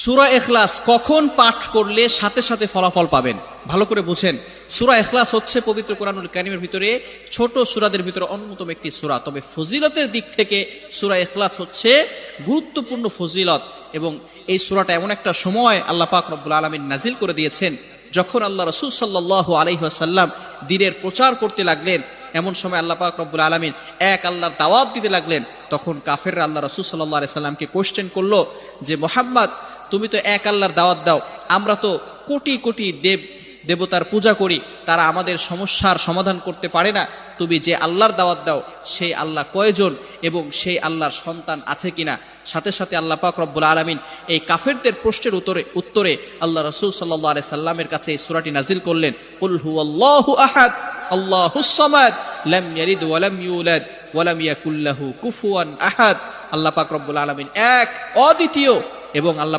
সূরা ইখলাস কখন পাঠ করলে সাথে সাথে ফলাফল পাবেন, ভালো করে বুঝেন। সূরা ইখলাস হচ্ছে পবিত্র কোরআনুল কারীমের ভিতরে ছোট সূরাদের ভিতরে অন্যতম একটি সূরা। তবে ফজিলতের দিক থেকে সূরা ইখলাস হচ্ছে গুরুত্বপূর্ণ ফজিলত, এবং এই সূরাটা এমন একটা সময় আল্লাহ পাক রব্বুল আলামিন নাজিল করে দিয়েছেন যখন আল্লাহ রাসূল সাল্লাল্লাহু আলাইহি ওয়াসাল্লাম দ্বীনের প্রচার করতে লাগলেন। এমন সময় আল্লাহ পাক রব্বুল আলামিন এক আল্লাহর দাওয়াত দিতে লাগলেন। তখন কাফেররা আল্লাহ রাসূল সাল্লাল্লাহু আলাইহি সাল্লামকে কোশ্চেন করলো যে, মুহাম্মদ, তুমি তো এক আল্লাহর দাওয়াত দাও, আমরা তো কোটি কোটি দেবতার পূজা করি, তারা আমাদের সমস্যার সমাধান করতে পারে না। তুমি যে আল্লাহর দাওয়াত দাও সেই আল্লাহ কয়জন এবং সেই আল্লাহর সন্তান আছে কিনা? সাথে সাথে আল্লাহ পাক রব্বুল আলামিন এই কাফেরদের প্রশ্নের উত্তরে আল্লাহ রাসূল সাল্লাল্লাহু আলাইহি সাল্লামের কাছে এই সূরাটি নাজিল করলেন, কুল হুয়াল্লাহু আহাদ আল্লাহুস সামাদ লাম ইয়ালিদ ওয়া লাম ইউলাদ ওয়া লাম ইয়াকুল লাহু কুফুয়ান আহাদ। আল্লাহ পাক রব্বুল আলামিন এক, অদ্বিতীয়, এবং আল্লাহ